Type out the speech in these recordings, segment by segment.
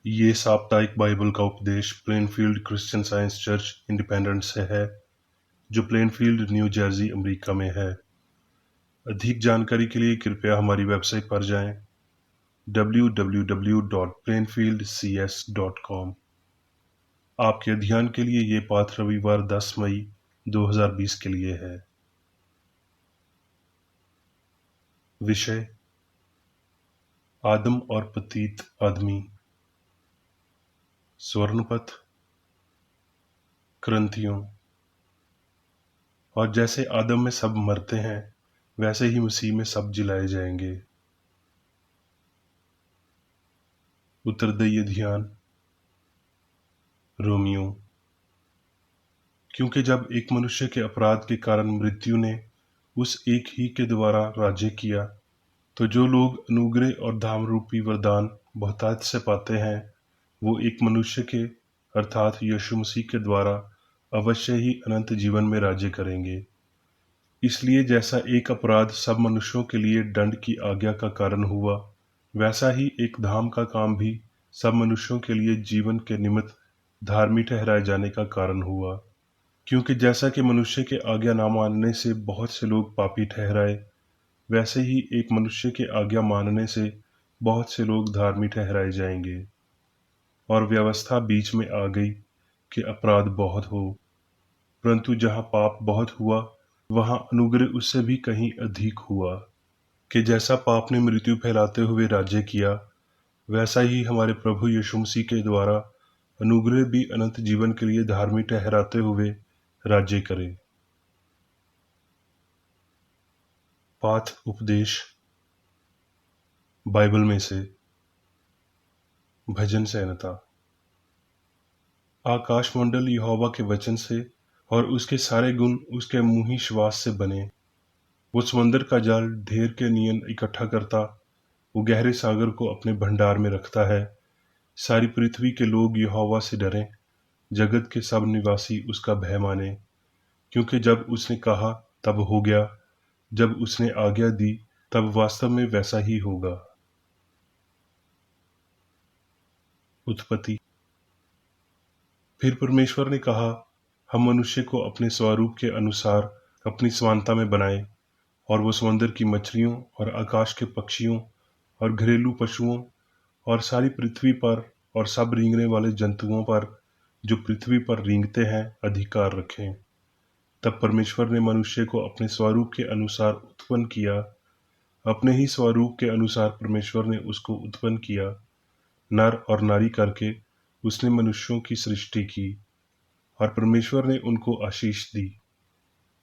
ये साप्ताहिक बाइबल का उपदेश Plainfield Christian science church independence से है, जो प्लेनफील्ड, न्यू जर्सी, अमेरिका में है। अधिक जानकारी के लिए कृपया हमारी वेबसाइट पर जाएं www.plainfieldcs.com। आपके ध्यान के लिए ये पाठ रविवार 10 मई 2020 के लिए है। विषय: आदम और पतित आदमी। स्वर्णपथ क्रंथियों। और जैसे आदम में सब मरते हैं, वैसे ही मसीह में सब जिलाए जाएंगे। उत्तरदायी ध्यान। रोमियो। क्योंकि जब एक मनुष्य के अपराध के कारण मृत्यु ने उस एक ही के द्वारा राज्य किया, तो जो लोग अनुग्रह और धाम रूपी वरदान बहुतायत से पाते हैं, वो एक मनुष्य के अर्थात यीशु मसीह के द्वारा अवश्य ही अनंत जीवन में राज्य करेंगे। इसलिए जैसा एक अपराध सब मनुष्यों के लिए दंड की आज्ञा का कारण हुआ, वैसा ही एक धाम का काम भी सब मनुष्यों के लिए जीवन के निमित्त धार्मिक ठहराए जाने का कारण हुआ। क्योंकि जैसा कि मनुष्य के आज्ञा ना मानने से बहुत से लोग पापी ठहराए, वैसे ही एक मनुष्य के आज्ञा मानने से बहुत से लोग धार्मिक ठहराए जाएंगे। और व्यवस्था बीच में आ गई कि अपराध बहुत हो, परंतु जहाँ पाप बहुत हुआ, वहाँ अनुग्रह उससे भी कहीं अधिक हुआ। कि जैसा पाप ने मृत्यु फैलाते हुए राज्य किया, वैसा ही हमारे प्रभु यीशु मसीह के द्वारा अनुग्रह भी अनंत जीवन के लिए धार्मिक ठहराते हुए राज्य करे। पाठ उपदेश बाइबल में से। भजन संहिता। आकाशमंडल यहोवा के वचन से और उसके सारे गुण उसके मुँही श्वास से बने। वो समंदर का जाल ढेर के नियन इकट्ठा करता, वो गहरे सागर को अपने भंडार में रखता है। सारी पृथ्वी के लोग यहोवा से डरें, जगत के सब निवासी उसका भय माने। क्योंकि जब उसने कहा तब हो गया, जब उसने आज्ञा दी तब वास्तव में वैसा ही होगा। उत्पत्ति। फिर परमेश्वर ने कहा, हम मनुष्य को अपने स्वरूप के अनुसार अपनी समानता में बनाएं, और वो समुद्र की मछलियों और आकाश के पक्षियों और घरेलू पशुओं और सारी पृथ्वी पर और सब रेंगने वाले जंतुओं पर जो पृथ्वी पर रेंगते हैं अधिकार रखें। तब परमेश्वर ने मनुष्य को अपने स्वरूप के अनुसार उत्पन्न किया, अपने ही स्वरूप के अनुसार परमेश्वर ने उसको उत्पन्न किया, नर और नारी करके उसने मनुष्यों की सृष्टि की, और परमेश्वर ने उनको आशीष दी।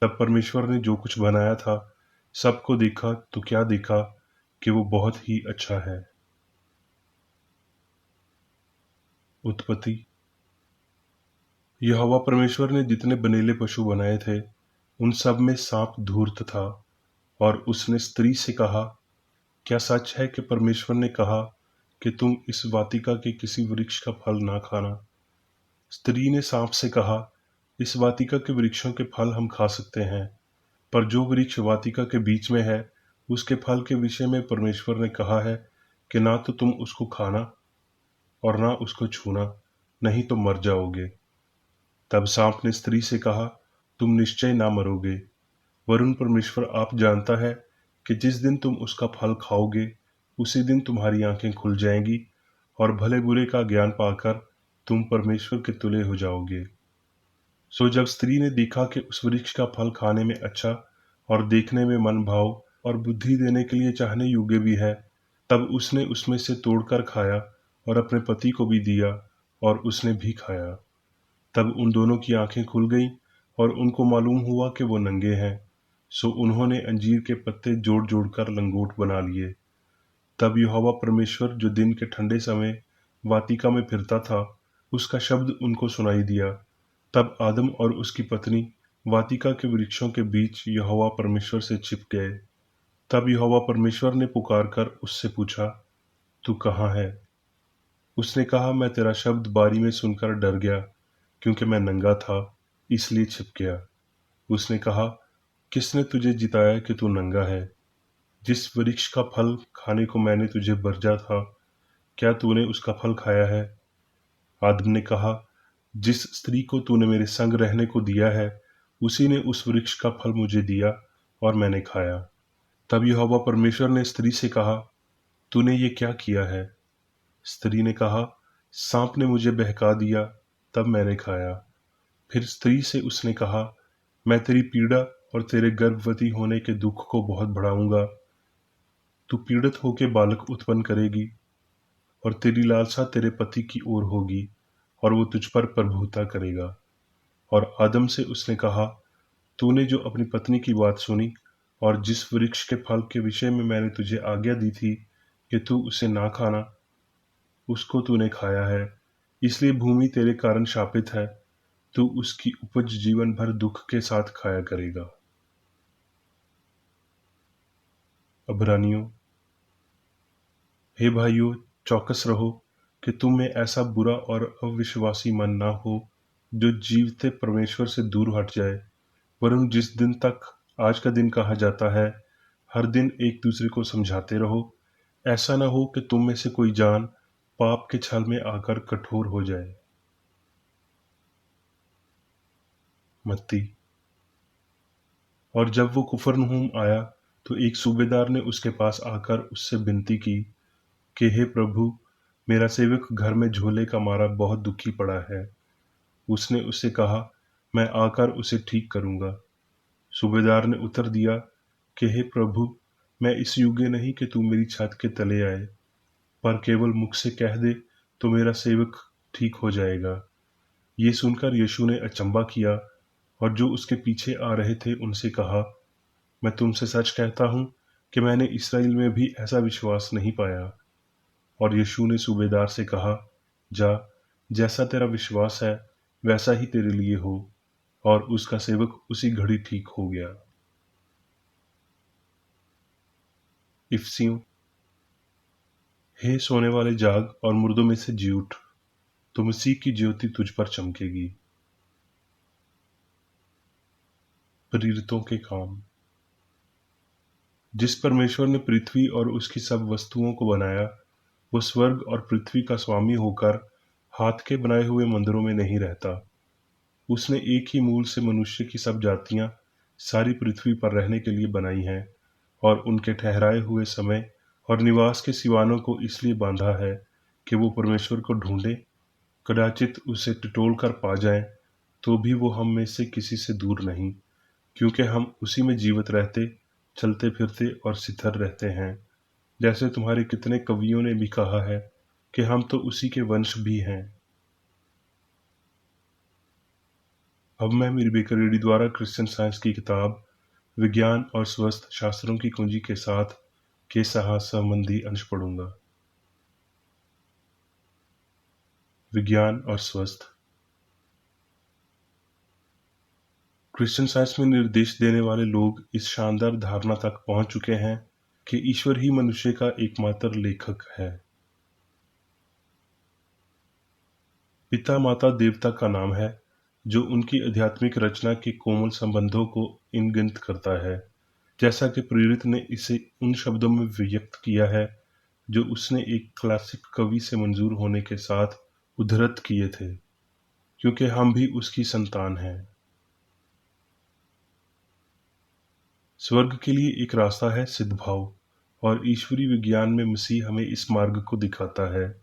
तब परमेश्वर ने जो कुछ बनाया था सबको देखा, तो क्या देखा कि वो बहुत ही अच्छा है। उत्पत्ति। यहोवा परमेश्वर ने जितने बनेले पशु बनाए थे, उन सब में सांप धूर्त था, और उसने स्त्री से कहा, क्या सच है कि परमेश्वर ने कहा कि तुम इस वाटिका के किसी वृक्ष का फल ना खाना? स्त्री ने सांप से कहा, इस वाटिका के वृक्षों के फल हम खा सकते हैं, पर जो वृक्ष वाटिका के बीच में है, उसके फल के विषय में परमेश्वर ने कहा है कि ना तो तुम उसको खाना और ना उसको छूना, नहीं तो मर जाओगे। तब सांप ने स्त्री से कहा, तुम निश्चय ना मरोगे, वरन परमेश्वर आप जानता है कि जिस दिन तुम उसका फल खाओगे, उसी दिन तुम्हारी आंखें खुल जाएंगी, और भले बुरे का ज्ञान पाकर तुम परमेश्वर के तुल्य हो जाओगे। सो जब स्त्री ने देखा कि उस वृक्ष का फल खाने में अच्छा और देखने में मन भाव और बुद्धि देने के लिए चाहने योग्य भी है, तब उसने उसमें से तोड़कर खाया और अपने पति को भी दिया, और उसने भी खाया। तब उन दोनों की आंखें खुल गईं, और उनको मालूम हुआ कि वो नंगे हैं। सो उन्होंने अंजीर के पत्ते जोड़ जोड़कर लंगोट बना लिए। तब यहोवा परमेश्वर जो दिन के ठंडे समय वाटिका में फिरता था, उसका शब्द उनको सुनाई दिया। तब आदम और उसकी पत्नी वाटिका के वृक्षों के बीच यहोवा परमेश्वर से छिप गए। तब यहोवा परमेश्वर ने पुकारकर उससे पूछा, तू कहाँ है? उसने कहा, मैं तेरा शब्द बारी में सुनकर डर गया, क्योंकि मैं नंगा था, इसलिए छिप गया। उसने कहा, किसने तुझे जिताया कि तू नंगा है? जिस वृक्ष का फल खाने को मैंने तुझे वर्जा था, क्या तूने उसका फल खाया है? आदम ने कहा, जिस स्त्री को तूने मेरे संग रहने को दिया है, उसी ने उस वृक्ष का फल मुझे दिया और मैंने खाया। तब यहोवा परमेश्वर ने स्त्री से कहा, तूने ये क्या किया है? स्त्री ने कहा, सांप ने मुझे बहका दिया, तब मैंने खाया। फिर स्त्री से उसने कहा, मैं तेरी पीड़ा और तेरे गर्भवती होने के दुख को बहुत बढ़ाऊंगा। तू पीड़ित होकर बालक उत्पन्न करेगी और तेरी लालसा तेरे पति की ओर होगी और वो तुझ पर प्रभुता करेगा। और आदम से उसने कहा, तूने जो अपनी पत्नी की बात सुनी और जिस वृक्ष के फल के विषय में मैंने तुझे आज्ञा दी थी कि तू उसे ना खाना, उसको तूने खाया है, इसलिए भूमि तेरे कारण शापित है। तू उसकी उपज जीवन भर दुख के साथ खाया करेगा। अब्रानियों। हे भाइयों, चौकस रहो कि तुम में ऐसा बुरा और अविश्वासी मन ना हो जो जीवते परमेश्वर से दूर हट जाए, वरन जिस दिन तक आज का दिन कहा जाता है, हर दिन एक दूसरे को समझाते रहो। ऐसा ना हो कि तुम में से कोई जान पाप के छल में आकर कठोर हो जाए। मत्ती। और जब वो कुफरनहूम आया तो एक सूबेदार ने उसके पास आकर उससे विनती की कि हे प्रभु, मेरा सेवक घर में झोले का मारा बहुत दुखी पड़ा है। उसने उससे कहा, मैं आकर उसे ठीक करूंगा। सूबेदार ने उत्तर दिया कि हे प्रभु, मैं इस योग्य नहीं कि तू मेरी छत के तले आए, पर केवल मुख से कह दे तो मेरा सेवक ठीक हो जाएगा। ये सुनकर यीशु ने अचंभा किया और जो उसके पीछे आ रहे थे उनसे कहा, मैं तुमसे सच कहता हूं कि मैंने इसराइल में भी ऐसा विश्वास नहीं पाया। और यीशु ने सूबेदार से कहा, जा, जैसा तेरा विश्वास है वैसा ही तेरे लिए हो। और उसका सेवक उसी घड़ी ठीक हो गया। इफसियों। हे सोने वाले, जाग और मुर्दों में से जी उठ, तो मसीह की ज्योति तुझ पर चमकेगी। प्रेरितों के काम। जिस परमेश्वर ने पृथ्वी और उसकी सब वस्तुओं को बनाया, वो स्वर्ग और पृथ्वी का स्वामी होकर हाथ के बनाए हुए मंदिरों में नहीं रहता। उसने एक ही मूल से मनुष्य की सब जातियां सारी पृथ्वी पर रहने के लिए बनाई हैं और उनके ठहराए हुए समय और निवास के सिवानों को इसलिए बांधा है कि वो परमेश्वर को ढूंढे, कदाचित उसे टटोल कर पा जाएं। तो भी वो हम में से किसी से दूर नहीं, क्योंकि हम उसी में जीवित रहते, चलते फिरते और स्थिर रहते हैं। जैसे तुम्हारे कितने कवियों ने भी कहा है कि हम तो उसी के वंश भी हैं। अब मैं मेरी बेकर रेड्डी द्वारा क्रिश्चियन साइंस की किताब विज्ञान और स्वस्थ शास्त्रों की कुंजी के साथ के संबंधी अंश पढ़ूंगा। विज्ञान और स्वस्थ। क्रिश्चियन साइंस में निर्देश देने वाले लोग इस शानदार धारणा तक पहुंच चुके हैं कि ईश्वर ही मनुष्य का एकमात्र लेखक है। पिता माता देवता का नाम है, जो उनकी आध्यात्मिक रचना के कोमल संबंधों को इंगित करता है, जैसा कि प्रेरित ने इसे उन शब्दों में व्यक्त किया है जो उसने एक क्लासिक कवि से मंजूर होने के साथ उद्धृत किए थे, क्योंकि हम भी उसकी संतान हैं। स्वर्ग के लिए एक रास्ता है सिद्धभाव, और ईश्वरीय विज्ञान में मसीह हमें इस मार्ग को दिखाता है।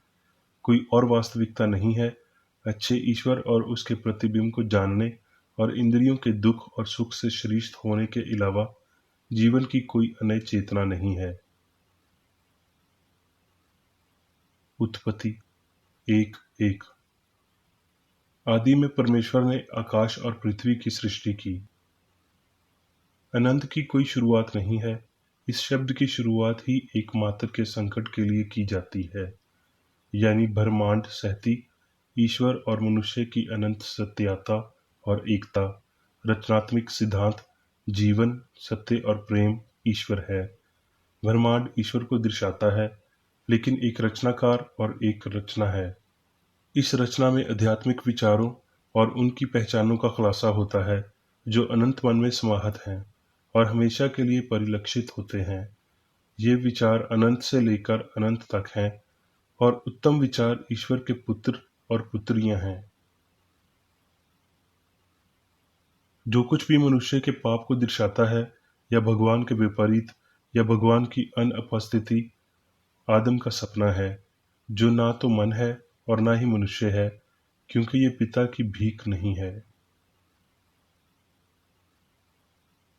कोई और वास्तविकता नहीं है अच्छे ईश्वर और उसके प्रतिबिंब को जानने और इंद्रियों के दुख और सुख से श्रीष्ठ होने के अलावा जीवन की कोई अन्य चेतना नहीं है। उत्पत्ति 1:1। आदि में परमेश्वर ने आकाश और पृथ्वी की सृष्टि की। अनंत की कोई शुरुआत नहीं है। इस शब्द की शुरुआत ही एकमात्र के संकट के लिए की जाती है, यानी ब्रह्मांड सहती ईश्वर और मनुष्य की अनंत सत्यता और एकता, रचनात्मक सिद्धांत, जीवन, सत्य और प्रेम ईश्वर है। ब्रह्मांड ईश्वर को दर्शाता है, लेकिन एक रचनाकार और एक रचना है। इस रचना में आध्यात्मिक विचारों और उनकी पहचानों का खुलासा होता है, जो अनंत मन में समाहित हैं और हमेशा के लिए परिलक्षित होते हैं। ये विचार अनंत से लेकर अनंत तक हैं और उत्तम विचार ईश्वर के पुत्र और पुत्रियां हैं। जो कुछ भी मनुष्य के पाप को दर्शाता है या भगवान के विपरीत या भगवान की अनुपस्थिति आदम का सपना है, जो ना तो मन है और ना ही मनुष्य है, क्योंकि ये पिता की भीख नहीं है।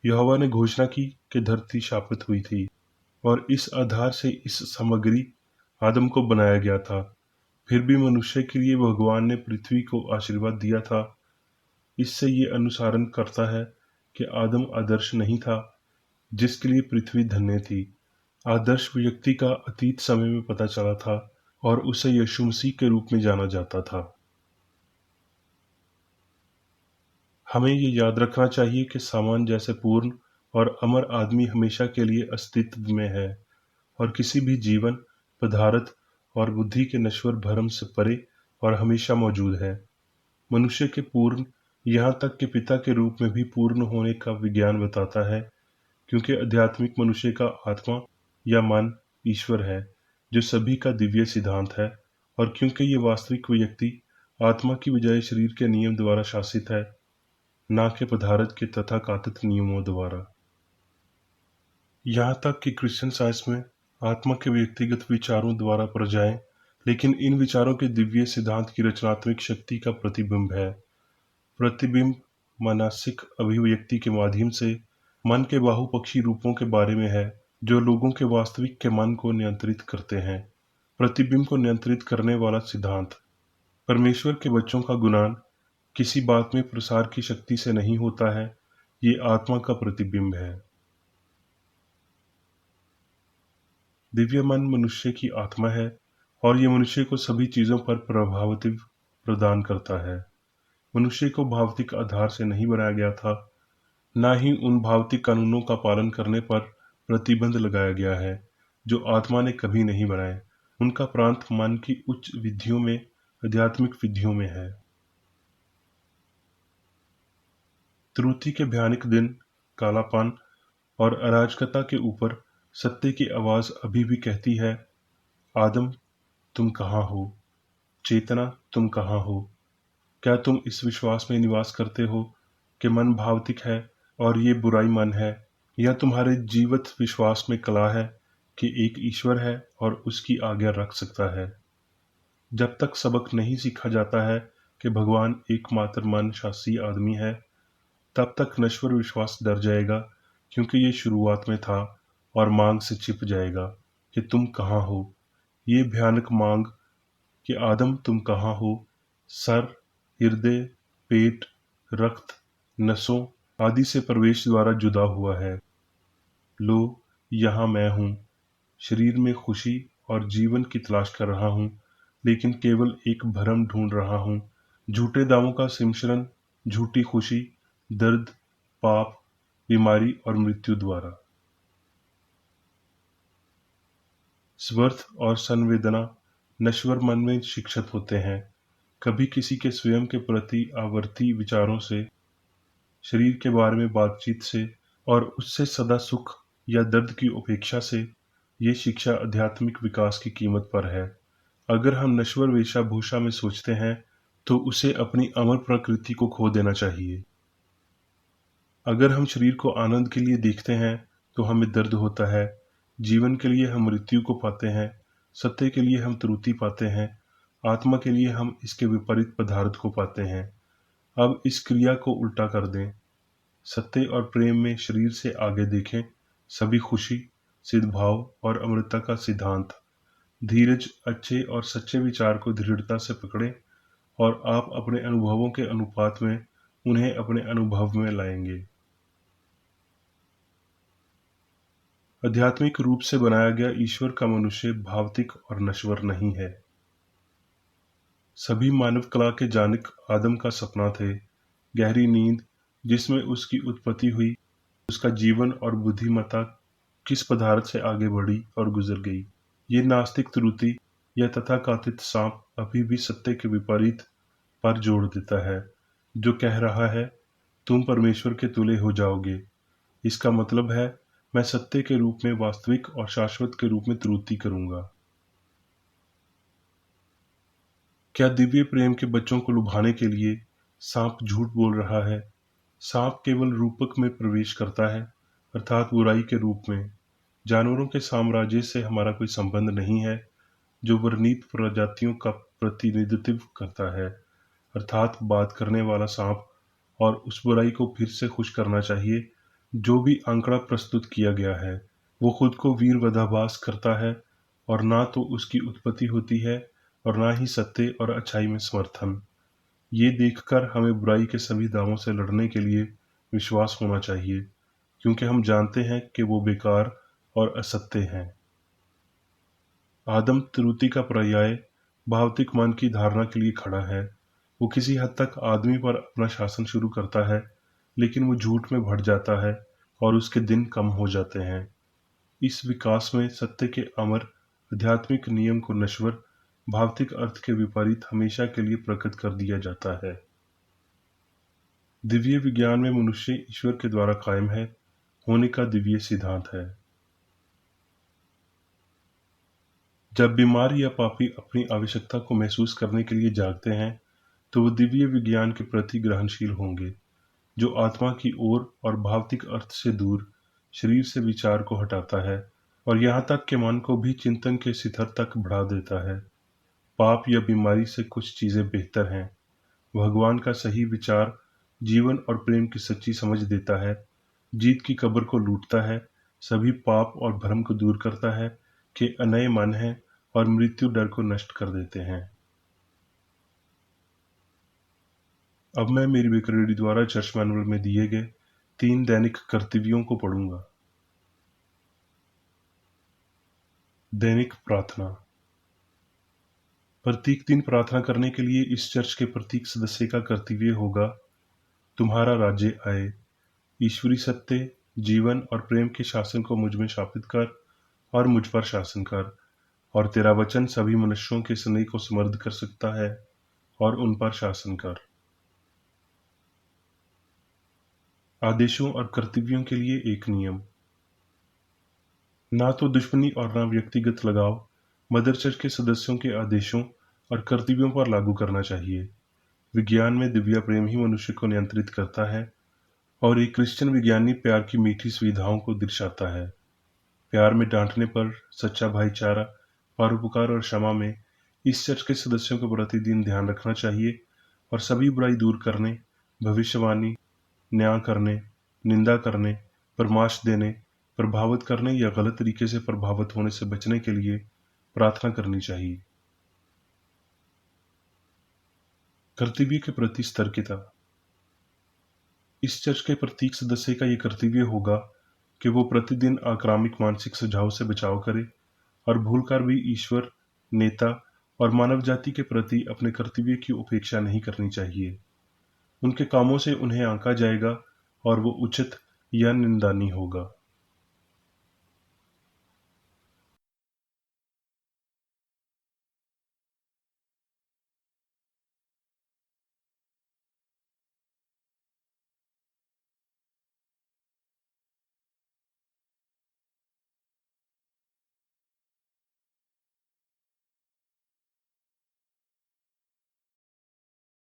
यहोवा ने घोषणा की कि धरती शापित हुई थी और इस आधार से इस सामग्री आदम को बनाया गया था। फिर भी मनुष्य के लिए भगवान ने पृथ्वी को आशीर्वाद दिया था। इससे ये अनुसरण करता है कि आदम आदर्श नहीं था, जिसके लिए पृथ्वी धन्य थी। आदर्श व्यक्ति का अतीत समय में पता चला था और उसे यीशु मसीह के रूप में जाना जाता था। हमें ये याद रखना चाहिए कि सामान जैसे पूर्ण और अमर आदमी हमेशा के लिए अस्तित्व में है और किसी भी जीवन, पदार्थ और बुद्धि के नश्वर भ्रम से परे और हमेशा मौजूद है। मनुष्य के पूर्ण, यहाँ तक कि पिता के रूप में भी पूर्ण होने का विज्ञान बताता है, क्योंकि आध्यात्मिक मनुष्य का आत्मा या मन ईश्वर है, जो सभी का दिव्य सिद्धांत है, और क्योंकि ये वास्तविक व्यक्ति आत्मा की बजाय शरीर के नियम द्वारा शासित है, ना कि पदार्थ के तथाकथित नियमों द्वारा। यहाँ तक कि क्रिश्चियन साइंस में आत्मा के व्यक्तिगत विचारों द्वारा प्रजाएं, लेकिन इन विचारों के दिव्य सिद्धांत की रचनात्मक शक्ति का प्रतिबिंब है। प्रतिबिंब मानसिक अभिव्यक्ति के माध्यम से मन के बहुपक्षी रूपों के बारे में है, जो लोगों के वास्तविक के मन को नियंत्रित करते हैं। प्रतिबिंब को नियंत्रित करने वाला सिद्धांत। परमेश्वर के बच्चों का गुणान किसी बात में प्रसार की शक्ति से नहीं होता है, ये आत्मा का प्रतिबिंब है। दिव्य मन मनुष्य की आत्मा है और ये मनुष्य को सभी चीजों पर प्रभावत्व प्रदान करता है। मनुष्य को भौतिक आधार से नहीं बनाया गया था, ना ही उन भौतिक कानूनों का पालन करने पर प्रतिबंध लगाया गया है जो आत्मा ने कभी नहीं बनाए। उनका प्रांत मन की उच्च विधियों में, आध्यात्मिक विधियों में है। त्रुटि के भयानक दिन, कालापन और अराजकता के ऊपर सत्य की आवाज अभी भी कहती है, आदम तुम कहाँ हो? चेतना तुम कहाँ हो? क्या तुम इस विश्वास में निवास करते हो कि मन भौतिक है और ये बुराई मन है, या तुम्हारे जीवित विश्वास में कला है कि एक ईश्वर है और उसकी आज्ञा रख सकता है? जब तक सबक नहीं सीखा जाता है कि भगवान एकमात्र मन शासी आदमी है, तब तक नश्वर विश्वास डर जाएगा, क्योंकि ये शुरुआत में था, और मांग से छिप जाएगा कि तुम कहाँ हो। ये भयानक मांग कि आदम तुम कहाँ हो, सर, हृदय, पेट, रक्त, नसों आदि से प्रवेश द्वारा जुदा हुआ है। लो, यहाँ मैं हूँ, शरीर में खुशी और जीवन की तलाश कर रहा हूँ, लेकिन केवल एक भ्रम ढूंढ रहा हूँ, झूठे दावों का मिश्रण, झूठी खुशी, दर्द, पाप, बीमारी और मृत्यु द्वारा। स्वर्थ और संवेदना नश्वर मन में शिक्षित होते हैं, कभी किसी के स्वयं के प्रति आवर्ती विचारों से, शरीर के बारे में बातचीत से, और उससे सदा सुख या दर्द की उपेक्षा से। ये शिक्षा आध्यात्मिक विकास की कीमत पर है। अगर हम नश्वर वेशभूषा में सोचते हैं, तो उसे अपनी अमर प्रकृति को खो देना चाहिए। अगर हम शरीर को आनंद के लिए देखते हैं, तो हमें दर्द होता है। जीवन के लिए हम मृत्यु को पाते हैं, सत्य के लिए हम त्रुटि पाते हैं, आत्मा के लिए हम इसके विपरीत पदार्थ को पाते हैं। अब इस क्रिया को उल्टा कर दें। सत्य और प्रेम में शरीर से आगे देखें, सभी खुशी, सिद्भाव और अमृतता का सिद्धांत। धीरज, अच्छे और सच्चे विचार को दृढ़ता से पकड़ें, और आप अपने अनुभवों के अनुपात में उन्हें अपने अनुभव में लाएंगे। आध्यात्मिक रूप से बनाया गया ईश्वर का मनुष्य भौतिक और नश्वर नहीं है। सभी मानव कला के जनक आदम का सपना थे। गहरी नींद जिसमें उसकी उत्पत्ति हुई, उसका जीवन और बुद्धिमत्ता किस पदार्थ से आगे बढ़ी और गुजर गई। ये नास्तिक त्रुटि या तथाकथित सांप अभी भी सत्य के विपरीत पर जोड़ देता है, जो कह रहा है तुम परमेश्वर के तुल्य हो जाओगे। इसका मतलब है मैं सत्य के रूप में वास्तविक और शाश्वत के रूप में त्रुटि करूंगा। क्या दिव्य प्रेम के बच्चों को लुभाने के लिए सांप झूठ बोल रहा है? सांप केवल रूपक में प्रवेश करता है, अर्थात बुराई के रूप में। जानवरों के साम्राज्य से हमारा कोई संबंध नहीं है, जो वर्णित प्रजातियों का प्रतिनिधित्व करता है, अर्थात बात करने वाला सांप, और उस बुराई को फिर से खुश करना चाहिए जो भी आंकड़ा प्रस्तुत किया गया है। वो खुद को वीरवधाभास करता है, और ना तो उसकी उत्पत्ति होती है और ना ही सत्य और अच्छाई में समर्थन। ये देखकर हमें बुराई के सभी दावों से लड़ने के लिए विश्वास होना चाहिए, क्योंकि हम जानते हैं कि वो बेकार और असत्य हैं। आदम त्रुटि का पर्याय भौतिक मन की धारणा के लिए खड़ा है। वो किसी हद तक आदमी पर अपना शासन शुरू करता है, लेकिन वो झूठ में भट जाता है और उसके दिन कम हो जाते हैं। इस विकास में सत्य के अमर, आध्यात्मिक नियम को नश्वर, भौतिक अर्थ के विपरीत हमेशा के लिए प्रकट कर दिया जाता है। दिव्य विज्ञान में मनुष्य ईश्वर के द्वारा कायम है होने का दिव्य सिद्धांत है। जब बीमार या पापी अपनी आवश्यकता को महसूस करने के लिए जागते हैं, तो वो दिव्य विज्ञान के प्रति ग्रहणशील होंगे, जो आत्मा की ओर और भौतिक अर्थ से दूर शरीर से विचार को हटाता है और यहाँ तक कि मन को भी चिंतन के शिखर तक बढ़ा देता है। पाप या बीमारी से कुछ चीजें बेहतर हैं। भगवान का सही विचार जीवन और प्रेम की सच्ची समझ देता है, जीत की कब्र को लूटता है, सभी पाप और भ्रम को दूर करता है कि अनय मन है और मृत्यु डर को नष्ट कर देते हैं। अब मैं मेरी विक्रेडी द्वारा चर्च मैनुअल में दिए गए 3 दैनिक कर्तव्यों को पढ़ूंगा। दैनिक प्रार्थना। प्रत्येक दिन प्रार्थना करने के लिए इस चर्च के प्रत्येक सदस्य का कर्तव्य होगा, तुम्हारा राज्य आए, ईश्वरी सत्य, जीवन और प्रेम के शासन को मुझ में स्थापित कर और मुझ पर शासन कर, और तेरा वचन सभी मनुष्यों के स्नेह को समृद्ध कर सकता है और उन पर शासन कर। आदेशों और कर्तव्यों के लिए एक नियम। ना तो दुश्मनी और ना व्यक्तिगत लगाव मदर चर्च के सदस्यों के आदेशों और कर्तव्यों पर लागू करना चाहिए। विज्ञान में दिव्य प्रेम ही मनुष्य को नियंत्रित करता है, और एक क्रिश्चियन विज्ञानी प्यार की मीठी सुविधाओं को दर्शाता है। प्यार में डांटने पर, सच्चा भाईचारा, परोपकार और क्षमा में इस चर्च के सदस्यों को प्रतिदिन ध्यान रखना चाहिए, और सभी बुराई दूर करने, भविष्यवाणी, न्याय करने, निंदा करने, परामर्श देने, प्रभावित करने या गलत तरीके से प्रभावित होने से बचने के लिए प्रार्थना करनी चाहिए। कर्तव्य के प्रति सतर्कता। इस चर्च के प्रत्येक सदस्य का यह कर्तव्य होगा कि वो प्रतिदिन आक्रामक मानसिक सुझाव से बचाव करे और भूलकर भी ईश्वर, नेता और मानव जाति के प्रति अपने कर्तव्य की उपेक्षा नहीं करनी चाहिए। उनके कामों से उन्हें आंका जाएगा और वो उचित या निंदनीय होगा।